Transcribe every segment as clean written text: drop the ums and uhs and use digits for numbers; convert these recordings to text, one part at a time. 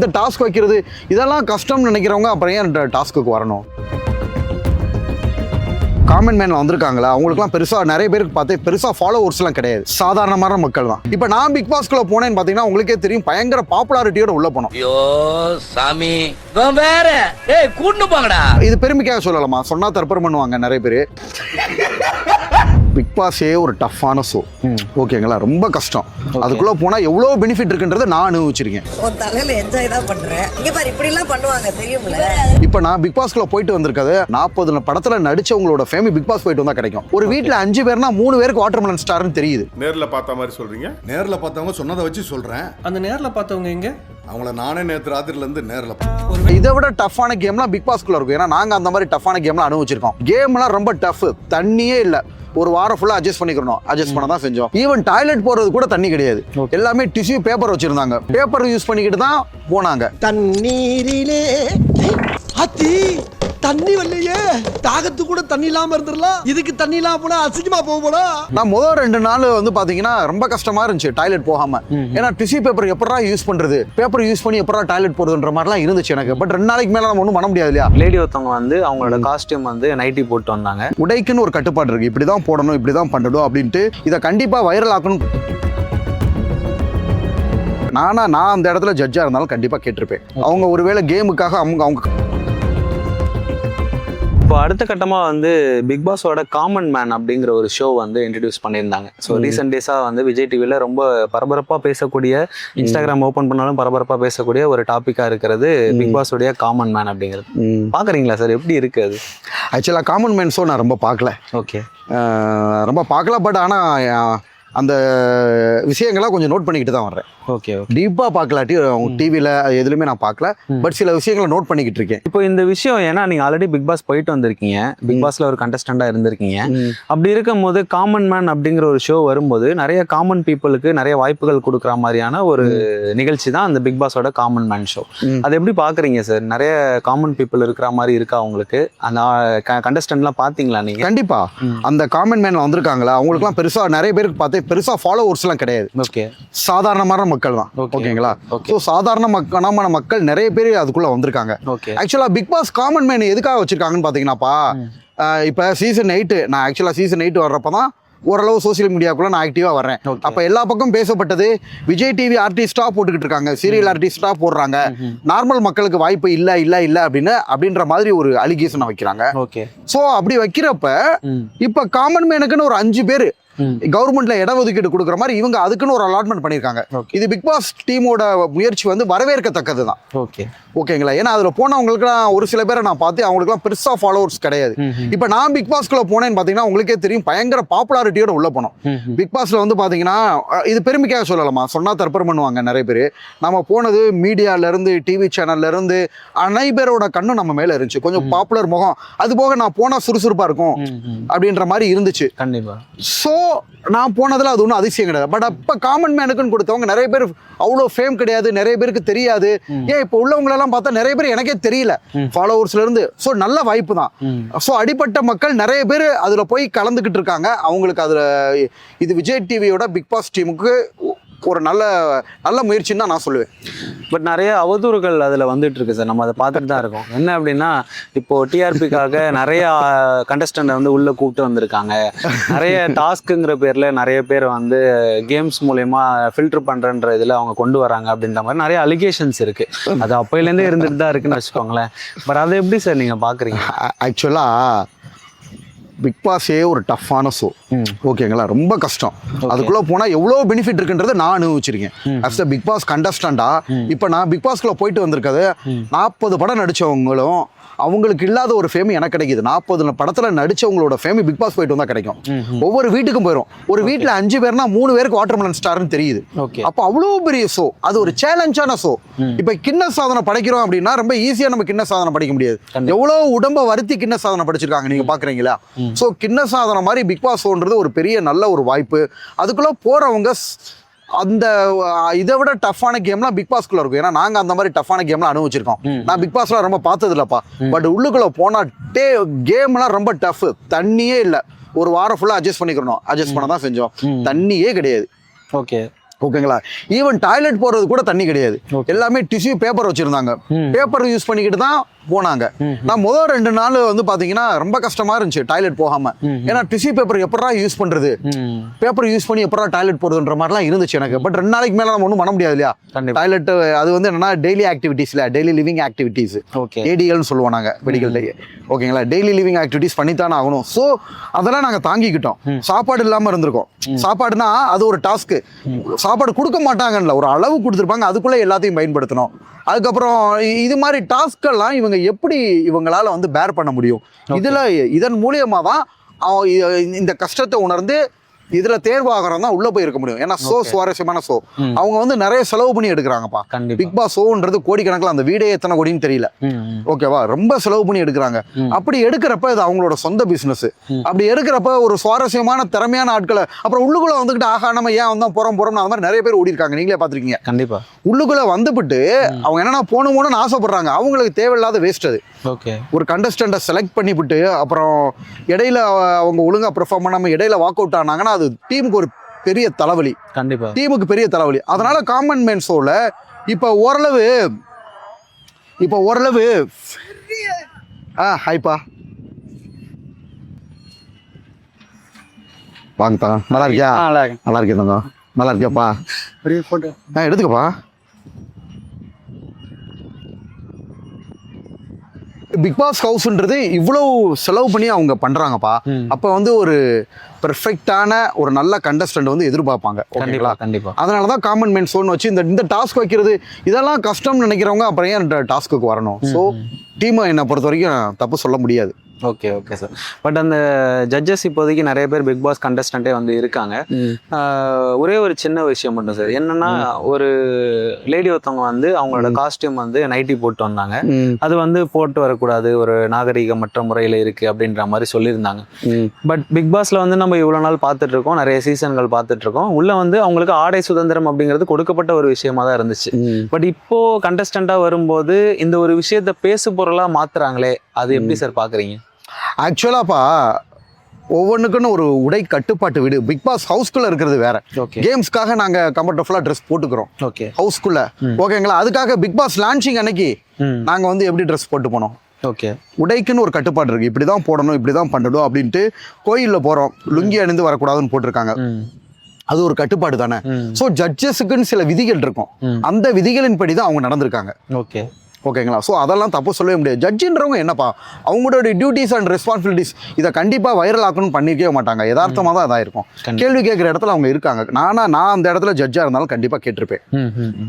வந்து டாஸ்க் வைக்கிறது இதெல்லாம் கஷ்டம்னு நினைக்கிறவங்க அப்புறம் ஏன் டாஸ்க்கு வரணும்? காமன் மேன்ல வந்திருக்காங்களா அவங்களுக்குலாம் பெருசா நிறைய பேருக்கு பார்த்து பெருசா ஃபாலோவர்ஸ்லாம் கிடையாது, சாதாரணமான மக்கள் தான். இப்போ நான் பிக் பாஸ்குள்ள போனேன்னு பார்த்தீங்கன்னா உங்களுக்கே தெரியும், பயங்கர பாப்புலாரிட்டியோட உள்ள போனோம். ஐயோ சாமி வேற கூட்டு போங்கடா. இது பெருமைக்காக சொல்லலாமா? சொன்னா தற்பரம் பண்ணுவாங்க நிறைய பேர். பிக் பாஸே ஒரு டஃப்பான ஷோ, ஓகேங்களா? ரொம்ப கஷ்டம். அதுக்குள்ள போனா எவ்வளவு பெனிஃபிட் இருக்குன்றதை நான் அனுபவிச்சிருக்கேன். என்ஜாய் தான் பண்றேன். இங்க பாரு இப்படி எல்லாம் பண்ணுவாங்க தெரியும்ல. இப்போ நான் பிக் பாஸ்குள்ள போயிட்டு வந்திருக்காது 40 படத்துல நடிச்சவங்களோட ஃபேமி பிக் பாஸ் போயிட்டு வந்தா கிடைக்கும். ஒரு வீட்டுல 5 பேர்னா 3 பேருக்கு வாட்டர்மெலன் ஸ்டார்னு தெரியுது. நேர்ல பார்த்த மாதிரி சொல்றீங்க? நேர்ல பார்த்தவங்க சொன்னதை வச்சு சொல்றேன். அந்த நேர்ல பார்த்தவங்க எங்க? அவங்கள நானே நேற்று ராத்திரில இருந்து நேர்ல இதை விட டஃப்பான கேம்லாம் பிக் பாஸ்குள்ள இருக்கும். ஏன்னா நாங்க அந்த மாதிரி டஃப்பான கேம்லாம் அனுபவிச்சிருக்கோம். கேம்லாம் ரொம்ப டஃப், தண்ணியே இல்லை. ஒரு வாரம் ஃபுல்லா அட்ஜஸ்ட் பண்ணிக்கணும், அட்ஜஸ்ட் பண்ண தான் செஞ்சோம். ஈவன் டாய்லெட் போறது கூட தண்ணி கிடையாது, எல்லாமே டிஷ்யூ பேப்பர் வச்சிருந்தாங்க. பேப்பர் யூஸ் பண்ணிக்கிட்டு தான் போனாங்க. தண்ணீரிலே அத்தி தண்ணி வரலையே, தாகத்து கூட தண்ணி இல்லாம இருந்துடலாம். இதுக்கு தண்ணி இல்லாம போனா அசிங்கமா போக. நான் முதல் 2 நாள் வந்து பாத்தீங்கன்னா ரொம்ப கஷ்டமா இருந்துச்சு டாய்லெட் போகாம. ஏன்னா டிஷ்யூ பேப்பர் எப்படா யூஸ் பண்றது, பேப்பர் யூஸ் பண்ணி எப்படா டாய்லெட் போறதுன்ற மாதிரிலாம் இருந்துச்சு எனக்கு. பட் 2 நாளைக்கு மேல நம்ம ஒன்றும் பண்ண முடியாது இல்லையா? லேடி ஒருத்தவங்க வந்து அவங்களோட காஸ்டியூம் வந்து நைட்டி போட்டு வந்தாங்க. உடைக்குன்னு ஒரு கட்டுப்பாடு இருக்கு, இப்படிதான் போடணும், இப்படிதான் பண்ணணும் அப்படின்ட்டு. இதை கண்டிப்பா வைரல் ஆக்கணும். நான் அந்த இடத்துல ஜட்ஜா இருந்தாலும் கண்டிப்பா கேட்டிருப்பேன். அவங்க ஒருவேளை கேமுக்காக அவங்க இப்போ அடுத்த கட்டமாக வந்து பிக் பாஸோட காமன் மேன் அப்படிங்கிற ஒரு ஷோ வந்து இன்ட்ரடியூஸ் பண்ணியிருந்தாங்க. ஸோ ரீசெண்ட் டேஸாக வந்து விஜய் டிவியில் ரொம்ப பரபரப்பாக பேசக்கூடிய, இன்ஸ்டாகிராம் ஓப்பன் பண்ணாலும் பரபரப்பாக பேசக்கூடிய ஒரு டாப்பிக்காக இருக்கிறது பிக் பாஸோடைய காமன் மேன் அப்படிங்கிறது. பார்க்குறீங்களா சார், எப்படி இருக்கு அது? ஆக்சுவலாக காமன் மேன் ஷோ நான் ரொம்ப பார்க்கல. ஓகே, ரொம்ப பார்க்கல. பட் ஆனால் அந்த விஷயங்கள்லாம் கொஞ்சம் நோட் பண்ணிக்கிட்டு தான் வர்றேன். ஓகே, டீப்பாக பார்க்கலாட்டி டிவியில் எதுலையுமே நான் பார்க்கல. பட் சில விஷயங்களை நோட் பண்ணிக்கிட்டு இருக்கேன். இப்போ இந்த விஷயம் ஏன்னா நீங்கள் ஆல்ரெடி பிக் பாஸ் போயிட்டு வந்திருக்கீங்க, பிக் பாஸில் ஒரு கண்டஸ்டண்டாக இருந்திருக்கீங்க. அப்படி இருக்கும் போது காமன் மேன் அப்படிங்கிற ஒரு ஷோ வரும்போது நிறைய காமன் பீப்புளுக்கு நிறைய வாய்ப்புகள் கொடுக்குற மாதிரியான ஒரு நிகழ்ச்சி தான் அந்த பிக் பாஸோட காமன் மேன் ஷோ. அதை எப்படி பார்க்குறீங்க சார்? நிறைய காமன் பீப்புள் இருக்கிற மாதிரி இருக்கா உங்களுக்கு? அந்த கண்டஸ்டன்ட்லாம் பார்த்தீங்களா நீங்கள்? கண்டிப்பா அந்த காமன் மேன்ல வந்திருக்காங்களா அவங்களுக்குலாம் பெருசா நிறைய பேருக்கு பார்த்து பெருசா ஃபாலோவர்ஸ்லாம் கிடையாது. ஓகே, சாதாரணமான மக்கள் தான். ஓகேங்களா? ஸோ சாதாரண மக்கள் நிறைய பேர் அதுக்குள்ள வந்திருக்காங்க. ஆக்சுவலா பிக் பாஸ் காமன் மேன் எதுக்காக வச்சிருக்காங்கன்னு பாத்தீங்கன்னாப்பா, இப்ப சீசன் 8 நான் ஆக்சுவலா சீசன் 8 வர்றப்பதான் ஓரளவு சோசியல் மீடியாக்குள்ள நான் ஆக்டிவா வர்றேன். அப்ப எல்லா பக்கம் பேசப்பட்டது விஜய் டிவி ஆர்டிஸ்டா போட்டுக்கிட்டு இருக்காங்க, சீரியல் ஆர்டிஸ்டா போடுறாங்க, நார்மல் மக்களுக்கு வாய்ப்பு இல்ல அப்படின்ற மாதிரி ஒரு அலிகேஷனை வைக்கிறாங்க. சோ அப்படி வைக்கிறப்ப இப்ப காமன் மேனுக்குன்னு ஒரு 5 பேர் கவர்மெண்ட்ல இடஒதுக்கீடு கொடுக்குற மாதிரி இவங்க அதுக்குன்னு ஒரு அலாட்மெண்ட் பண்ணிருக்காங்க. இது பிக் பாஸ் டீமோட முயற்சி வந்து வரவேற்கத்தக்கது தான். ஓகேங்களா? ஏன்னா அதுல போனவங்களுக்குலாம் ஒரு சில பேரை நான் பார்த்து அவங்களுக்குலாம் பெருசா ஃபாலோவர்ஸ் கிடையாது. இப்ப நான் பிக் பாஸ்குள்ள போனேன்னு பாத்தீங்கன்னா உங்களுக்கே தெரியும், பயங்கர பாப்புலாரிட்டியோட உள்ள போனோம். பிக் பாஸ்ல வந்து பாத்தீங்கன்னா இது பெருமைக்காக சொல்லலாமா? சொன்னா தற்பரம் பண்ணுவாங்க நிறைய பேர். நம்ம போனது மீடியால இருந்து, டிவி சேனல்ல இருந்து அனைவரோட கண்ணும் நம்ம மேல இருந்துச்சு. கொஞ்சம் பாப்புலர் முகம், அது போக நான் போனா சுறுசுறுப்பா இருக்கும் அப்படின்ற மாதிரி இருந்துச்சு. கண்டிப்பா. ஸோ நான் போனதில் அது ஒன்றும் அதிசயம் கிடையாது. பட் அப்போ காமன் மேனுக்குன்னு கொடுத்தவங்க நிறைய பேர் அவ்வளோ ஃபேம் கிடையாது, நிறைய பேருக்கு தெரியாது. ஏன் இப்போ உள்ளவங்களெல்லாம் பார்த்தா நிறைய பேர் எனக்கே தெரியல ஃபாலோவர்ஸ்ல இருந்து. ஸோ நல்ல வாய்ப்பு தான். ஸோ அடிப்பட்ட மக்கள் நிறைய பேர் அதில் போய் கலந்துக்கிட்டு இருக்காங்க. அவங்களுக்கு அதில் இது விஜய் டிவியோட பிக் பாஸ் டீமுக்கு ஒரு நல்ல முயற்சின்னு தான் நான் சொல்லுவேன். பட் நிறைய அவதூறுகள் அதில் வந்துட்டு இருக்கு சார், நம்ம அதை பார்த்துட்டு தான் இருக்கோம். என்ன அப்படின்னா, இப்போ டிஆர்பிக்காக நிறைய கண்டஸ்டன்ட் வந்து உள்ள கூப்பிட்டு வந்திருக்காங்க. நிறைய டாஸ்க்குங்கிற பேர்ல நிறைய பேர் வந்து கேம்ஸ் மூலயமா ஃபில்டர் பண்றன்ற இதில் அவங்க கொண்டு வராங்க அப்படின்ற மாதிரி நிறைய அலிகேஷன்ஸ் இருக்கு. அது அப்பையிலேருந்தே இருந்துட்டு தான் இருக்குன்னு வச்சுக்கோங்களேன். பட் அதை எப்படி சார் நீங்க பாக்குறீங்க? ஆக்சுவலா பிக் பாஸே ஒரு டஃப்பான ஷோ, ஓகேங்களா? ரொம்ப கஷ்டம். அதுக்குள்ள போனா எவ்வளவு பெனிஃபிட் இருக்குன்றதை நான் அனுபவிச்சிருக்கேன். அஸ் அ பிக் பாஸ் கண்டஸ்டண்டா இப்ப நான் பிக் பாஸ்குள்ள போயிட்டு வந்திருக்காது 40 படம் நடிச்சவங்களும் அவங்களுக்கு இல்லாத ஒரு ஃபேம் எனக்கு கிடைக்குது. 40 படத்துல நடிச்சவங்களோட ஃபேம் பிக் பாஸ் போயிட்டு வந்தா கிடைக்கும். ஒவ்வொரு வீட்டுக்கும் போயிடும். ஒரு வீட்டுல 5 பேர்னா 3 பேருக்கு வாட்டர்மெலன் ஸ்டார்னு தெரியுது. அப்ப அவ்வளவு பெரிய ஷோ, அது ஒரு சேலஞ்சான ஷோ. இப்ப கின்ன சாதனை படைக்கிறோம் அப்படின்னா ரொம்ப ஈஸியா நம்ம கின்ன சாதனை படிக்க முடியாது. எவ்வளவு உடம்ப வருத்தி கின்ன சாதனை படிச்சிருக்காங்க, நீங்க பாக்குறீங்களா? சோ கின்ன சாதனை மாதிரி பிக் பாஸ் ஷோன்றது ஒரு பெரிய நல்ல ஒரு வாய்ப்பு. அதுக்குள்ள போறவங்க அந்த இதை விட டஃப்பான கேம்லாம் பிக் பாஸ்குள்ள இருக்கும். ஏன்னா நாங்க அந்த மாதிரி டஃப்பான கேம்லாம் அனுபவிச்சிருக்கோம். நான் பிக் பாஸ்லாம் ரொம்ப பார்த்தது இல்லப்பா. பட் உள்ளுக்குள்ள போனா கேம்லாம் ரொம்ப டஃப், தண்ணியே இல்லை. ஒரு வாரம் ஃபுல்லா அட்ஜஸ்ட் பண்ணிக்கணும், அட்ஜஸ்ட் பண்ண தான் செஞ்சோம். தண்ணியே கிடையாது. ஓகே, ஓகேங்களா. ஈவன் டாய்லெட் போறது கூட தண்ணி கிடையாது, எல்லாமே டிஷ்யூ பேப்பர் வச்சிருந்தாங்க. பேப்பர் யூஸ் பண்ணிக்கிட்டு தான் போனாங்க. நான் முதல் 2 நாள் வந்து பாத்தீங்கன்னா ரொம்ப கஷ்டமா இருந்துச்சு டாய்லெட் போகாம. ஏன்னா டிஷ்யூ பேப்பர் எப்படா யூஸ் பண்றது, பேப்பர் யூஸ் பண்ணி எப்படா டாய்லெட் போறதுன்ற மாதிரிலாம் இருந்துச்சு எனக்கு. பட் 2 நாளைக்கு மேல நம்ம ஒன்றும் பண்ண முடியாது இல்லையா. டாய்லெட் அது வந்து என்னன்னா டெய்லி ஆக்டிவிட்டீஸ்ல, டெய்லி லிவிங் ஆக்டிவிட்டீஸ், ஏடிஎல்னு சொல்லுவோம் நாங்க மெடிக்கல். ஓகேங்களா, டெய்லி லிவிங் ஆக்டிவிட்டீஸ் பண்ணித்தானே ஆகணும். ஸோ அதெல்லாம் நாங்க தாங்கிக்கிட்டோம். சாப்பாடு இல்லாம இருந்திருக்கோம். சாப்பாடுனா அது ஒரு டாஸ்க். சாப்பாடு கொடுக்க மாட்டாங்கல்ல, ஒரு அளவு கொடுத்துருப்பாங்க, அதுக்குள்ள எல்லாத்தையும் பயன்படுத்தணும். அதுக்கப்புறம் இது மாதிரி டாஸ்க் எல்லாம் இவங்க எப்படி இவங்களால வந்து பேர் பண்ண முடியும்? இதன் மூலியமா தான் இந்த கஷ்டத்தை உணர்ந்து இதுல தேர்வாகிறோம் தான் உள்ள போய் இருக்க முடியும். ஏன்னா சுவாரஸ்யமான அவங்க வந்து நிறைய செலவு பண்ணி எடுக்கிறாங்கப்பா. பிக் பாஸ் ஷோன்றது கோடிக்கணக்கில், அந்த வீடே எத்தனை கோடின்னு தெரியல. ஓகேவா, ரொம்ப செலவு பண்ணி எடுக்கிறாங்க. அப்படி எடுக்கிறப்ப இது அவங்களோட சொந்த பிசினஸ். அப்படி எடுக்கிறப்ப ஒரு சுவாரஸ்யமான திறமையான ஆட்களை அப்புறம் உள்ளுக்குள்ள வந்துகிட்டு ஆகா நம்ம ஏன் வந்தா போறோம்னு அந்த மாதிரி நிறைய பேர் ஓடி இருக்காங்க. நீங்களே பாத்திருக்கீங்க. கண்டிப்பா உள்ளுக்குள்ள வந்துபிட்டு அவங்க என்னன்னா போகணும்னு ஆசைப்படுறாங்க. அவங்களுக்கு தேவையில்லாத வேஸ்ட் அது. ஒரு கண்டஸ்டன்ட்டை செலக்ட் பண்ணிவிட்டு அப்புறம் இடையில அவங்க ஒழுங்கா பெர்ஃபார்ம் பண்ணாம இடையில வாக் அவுட் ஆனாங்கன்னா அது டீமுக்கு ஒரு பெரிய தலைவலி. கண்டிப்பா டீமுக்கு பெரிய தலைவலி. அதனால காமன் மேன் ஷோல இப்ப ஓரளவு ஹைப்பா வாங்கப்பா. நல்லா இருக்கியா? நல்லா இருக்கேன் தங்க. நல்லா இருக்கியாப்பா? எடுத்துக்கப்பா. பிக் பாஸ் ஹவுஸ்ன்றது இவ்வளவு செலவு பண்ணி அவங்க பண்றாங்கப்பா. அப்ப வந்து ஒரு பெர்ஃபெக்டான ஒரு நல்ல கண்டஸ்டன்ட் வந்து எதிர்பார்ப்பாங்க. ஓகேங்களா, கண்டிப்பா. அதனாலதான் காமன் மேன் ஷோன்னு வச்சு இந்த டாஸ்க் வைக்கிறது இதெல்லாம் கஷ்டம்னு நினைக்கிறவங்க அப்புறம் ஏன் டாஸ்க்கு வரணும்? ஸோ டீமை என்னை பொறுத்த வரைக்கும் தப்பு சொல்ல முடியாது. Okay sir. பட் அந்த ஜட்ஜஸ் இப்போதைக்கு நிறைய பேர் பிக் பாஸ் கண்டஸ்டன்ட்டே வந்து இருக்காங்க. ஒரே ஒரு சின்ன விஷயம் மட்டும் சார், என்னன்னா ஒரு லேடி ஒருத்தவங்க வந்து அவங்களோட காஸ்டியூம் வந்து நைட்டி போட்டு வந்தாங்க. அது வந்து போட்டு வரக்கூடாது, ஒரு நாகரீகமற்ற முறையில் இருக்கு அப்படின்ற மாதிரி சொல்லியிருந்தாங்க. பட் பிக் பாஸ்ல வந்து நம்ம இவ்வளோ நாள் பார்த்துட்டு இருக்கோம், நிறைய சீசன்கள் பார்த்துட்டு இருக்கோம். உள்ள வந்து அவங்களுக்கு ஆடை சுதந்திரம் அப்படிங்கிறது கொடுக்கப்பட்ட ஒரு விஷயமா தான் இருந்துச்சு. பட் இப்போ கண்டஸ்டண்டா வரும்போது இந்த ஒரு விஷயத்த பேசு பொருளா மாத்துறாங்களே, அது எப்படி சார் பாக்குறீங்க? ஆக்சுவலாப்பா ஒவ்வொன்றுக்குன்னு ஒரு உடை கட்டுப்பாட்டு வீடு. பிக் பாஸ் ஹவுஸ்குள்ள இருக்கிறது வேற. கேம்ஸ்க்காக நாங்க கம்ஃபர்டபுல்லா ட்ரெஸ் போட்டுக்கிறோம் ஹவுஸ்குள்ள. ஓகேங்களா, அதுக்காக பிக் பாஸ் லான்ச்சிங் அன்னைக்கு நாங்க வந்து எப்படி ட்ரெஸ் போட்டு போனோம்? ஓகே, உடைக்குன்னு ஒரு கட்டுப்பாடு இருக்கு. இப்படிதான் போடணும், இப்படிதான் பண்ணணும் அப்படின்ட்டு. கோயில்ல போறோம், லுங்கி அணிந்து வரக்கூடாதுன்னு போட்டிருக்காங்க. அது ஒரு கட்டுப்பாடு தானே. ஸோ ஜட்ஜஸுக்குன்னு சில விதிகள் இருக்கும். அந்த விதிகளின் படி தான் அவங்க நடந்திருக்காங்க. ஓகேங்களா, ஸோ அதெல்லாம் தப்பு சொல்லவே முடியாது. ஜட்ஜின்றவங்க என்னப்பா, அவங்களோட டியூட்டிஸ் அண்ட் ரெஸ்பான்சிபிலிட்டிஸ் இதை கண்டிப்பாக வைரல் ஆக்கணும்னு பண்ணிக்கவே மாட்டாங்க. யதார்த்தமாக தான் இதாக இருக்கும். கேள்வி கேட்குற இடத்துல அவங்க இருக்காங்க. நான் அந்த இடத்துல ஜட்ஜாக இருந்தாலும் கண்டிப்பாக கேட்டிருப்பேன்.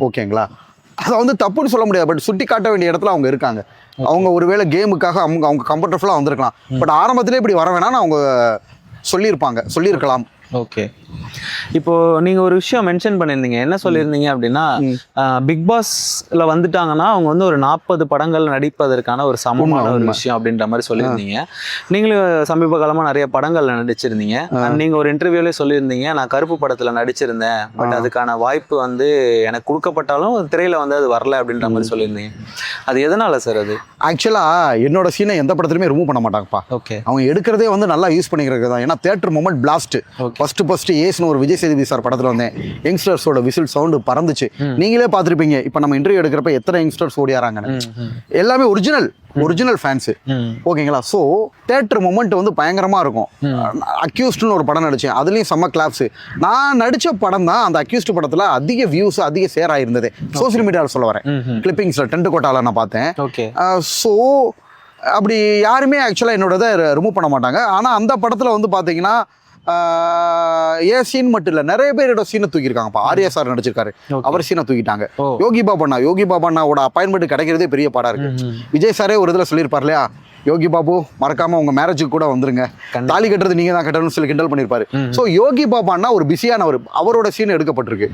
ஓகேங்களா, அதை வந்து தப்புன்னு சொல்ல முடியாது. பட் சுட்டி காட்ட வேண்டிய இடத்துல அவங்க இருக்காங்க. அவங்க ஒருவேளை கேமுக்காக அவங்க கம்ஃபர்டபுளாக வந்திருக்கலாம். பட் ஆரம்பத்திலே இப்படி வர வேணாம்னு அவங்க சொல்லியிருக்கலாம். ஓகே, இப்போ நீங்க ஒரு விஷயம் மென்ஷன் பண்ணியிருந்தீங்க. என்ன சொல்லியிருந்தீங்க அப்படின்னா, பிக் பாஸ்ல வந்துட்டாங்கன்னா அவங்க வந்து ஒரு 40 படங்கள் நடிப்பதற்கான ஒரு சமமான ஒரு விஷயம் அப்படின்ற மாதிரி சொல்லியிருந்தீங்க. நீங்களும் சமீப காலமா நிறைய படங்கள்ல நடிச்சிருந்தீங்க. நீங்க ஒரு இன்டர்வியூலே சொல்லியிருந்தீங்க, நான் கருப்பு படத்துல நடிச்சிருந்தேன், பட் அதுக்கான வாய்ப்பு வந்து எனக்கு கொடுக்கப்பட்டாலும் திரையில வந்து அது வரல அப்படின்ற மாதிரி சொல்லியிருந்தீங்க. அது எதனால சார்? அது ஆக்சுவலா என்னோட சீனை எந்த படத்துலையுமே ரிமூவ் பண்ண மாட்டாங்கப்பா. ஓகே, அவங்க எடுக்கிறதே வந்து நல்லா யூஸ் பண்ணிக்கிறது தான். ஏன்னா தியேட்டர் மொமெண்ட் பிளாஸ்ட். ஃபர்ஸ்ட் ஏஸ்னு ஒரு விஜய் சேதுபதி சார் படத்துல வந்தேன். யங்ஸ்டர்ஸோட விசில் சவுண்டு பறந்துச்சு. நீங்களே பார்த்துருப்பீங்க. இப்போ நம்ம இன்டர்வியூ எடுக்கிறப்ப எத்தனை யங்ஸ்டர்ஸ் ஓடியாராங்கன்னு. எல்லாமே ஒரிஜினல் ஃபேன்ஸு. ஓகேங்களா, ஸோ தியேட்டர் மொமெண்ட் வந்து பயங்கரமா இருக்கும். அக்யூஸ்ட்னு ஒரு படம் நடிச்சேன், அதுலேயும் செம்ம கிளாப்ஸ். நான் நடிச்ச படம் தான் அந்த அக்யூஸ்ட் படத்துல அதிக வியூஸ், அதிக ஷேர் ஆயிருந்தது. சோசியல் மீடியாவில் சொல்ல வரேன், கிளிப்பிங்ஸ்ல டென்ட் கோட்டால நான் பார்த்தேன். ஸோ அப்படி யாருமே ஆக்சுவலாக என்னோடதை ரிமூவ் பண்ண மாட்டாங்க. ஆனால் அந்த படத்தில் வந்து பார்த்தீங்கன்னா ஏன் சீன் மட்டும் இல்லை, நிறைய பேரோட சீனை தூக்கியிருக்காங்கப்பா. ஆர்யா சார் நடிச்சிருக்காரு, அவர் சீனை தூக்கிட்டாங்க. யோகி பாபண்ணாவோட அப்பாயின்மெண்ட் கிடைக்கிறதே பெரிய பாடா இருக்கு. விஜய் சாரே ஒரு இதில் சொல்லியிருப்பார் இல்லையா, யோகி பாபு மறக்காம உங்க மேரேஜுக்கு கூட வந்துருங்க, தாலி கட்டுறது நீங்க தான் கட்டணும்னு சொல்லி கிண்டல் பண்ணிருப்பாரு. ஸோ யோகி பாபான்னா ஒரு பிஸியானவர், அவரோட சீன் எடுக்கப்பட்டிருக்கு.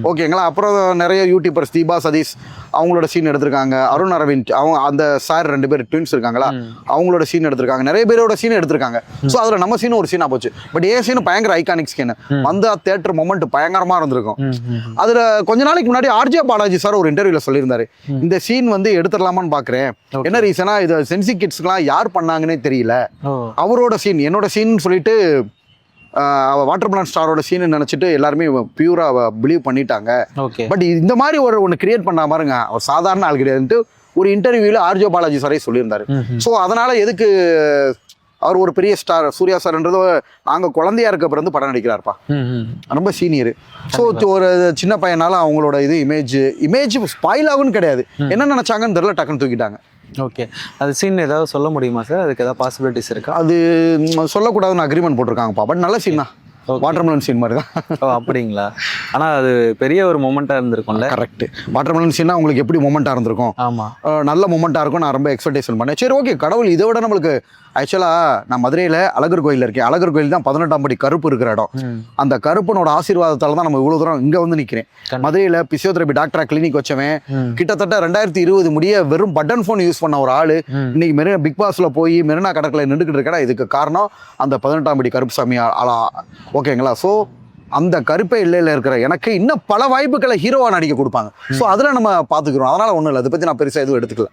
ஓகேங்களா, அப்புறம் நிறைய யூடியூபர்ஸ் தீபா சதீஷ் அவங்களோட சீன் எடுத்திருக்காங்க. அருண் அரவிந்த் அவங்க அந்த சார் 2 பேர் ட்வின்ஸ் இருக்காங்களா, அவங்களோட சீன் எடுத்திருக்காங்க. நிறைய பேரோட சீன் எடுத்திருக்காங்க. ஸோ அதுல நம்ம சீன் ஒரு சீனா போச்சு. பட் ஏன் சீன் பயங்கர ஐகானிக் சீன் வந்து தியேட்டர் மொமெண்ட் பயங்கரமா இருந்திருக்கும். அதுல கொஞ்ச நாளைக்கு முன்னாடி ஆர்ஜே பாலாஜி சார் ஒரு இன்டர்வியூல சொல்லியிருந்தாரு, இந்த சீன் வந்து எடுத்துடலாமான்னு பாக்குறேன். என்ன ரீசனா, இது சென்சி கிட்ஸ்க்கு யார் பண்ணாங்கன்னே தெரியல. அவரோட சீன் என்னோட சீன் சொல்லிட்டு வாட்டர்மெலன் ஸ்டாரோட சீன் நினைச்சிட்டு எல்லாருமே பியூரா பிலீவ் பண்ணிட்டாங்க. ஓகே. பட் இந்த மாதிரி ஒன்று கிரியேட் பண்ண பாருங்க, அவர் சாதாரண ஆள் கிடையாதுன்ட்டு ஒரு இன்டர்வியூல ஆர்ஜோ பாலாஜி சாரே சொல்லியிருந்தாரு. ஸோ அதனால எதுக்கு அவர் ஒரு பெரிய ஸ்டார், சூர்யா சார்ன்றது நாங்கள் குழந்தையா இருக்க வந்து படம் நடிக்கிறாருப்பா, ரொம்ப சீனியர். ஸோ ஒரு சின்ன பையனால அவங்களோட இது இமேஜ் ஸ்பாயில் ஆகுன்னு கிடையாது, என்ன நினைச்சாங்கன்னு தெரியல, டக்குன்னு தூக்கிட்டாங்க. ஓகே. அது சீன் ஏதாவது சொல்ல முடியுமா சார்? அதுக்கு ஏதாவது பாசிபிலிட்டிஸ் இருக்கா? அது சொல்லக்கூடாதுன்னு அக்ரிமெண்ட் போட்டிருக்காங்கப்பா. பட் நல்ல சீன் தான், வாட்டர்மெலன் சீன் மாதிரி தான். ஓ அப்படிங்களா? ஆனால் அது பெரிய ஒரு மொமெண்ட்டாக இருந்திருக்கும்ல. கரெக்ட். வாட்டர்மெலன் சீன்னா உங்களுக்கு எப்படி மொமெண்ட்டாக இருந்திருக்கும்? ஆமாம், நல்ல மொமெண்ட்டாக இருக்கும். நான் ரொம்ப எக்ஸ்பெக்டேஷன் பண்ணேன். சரி ஓகே, கடவுள் இதை விட நம்மளுக்கு ஆக்சுவலாக நான் மதுரையில் அழகர் கோயில் இருக்கேன். அழகர் கோயில் தான் 18ஆம் படி கருப்பு இருக்கிற இடம். அந்த கருப்பனோட ஆசீர்வாதத்தால் தான் நம்ம இவ்வளோ தூரம் இங்கே வந்து நிற்கிறேன். மதுரையில் பிசியோதெரபி டாக்டரா கிளினிக் வச்சவன், கிட்டத்தட்ட 2020 முடிய வெறும் பட்டன் ஃபோன் யூஸ் பண்ண ஒரு ஆள் இன்னைக்கு மெரினா பிக் பாஸ்ல போய் மெரினா கடற்கரை நின்றுக்கிட்டு இருக்கா. இதுக்கு காரணம் அந்த 18ஆம் படி கருப்புசாமி ஆளா. ஓகேங்களா? ஸோ அந்த கருப்பே இல்லையில் இருக்கிற எனக்கு இன்னும் பல வாய்ப்புகளை ஹீரோவாக நடிக்க கொடுப்பாங்க. ஸோ அதில் நம்ம பார்த்துக்கிறோம். அதனால ஒன்றும் இல்லை, அதை பற்றி நான் பெருசாக எதுவும் எடுத்துக்கல.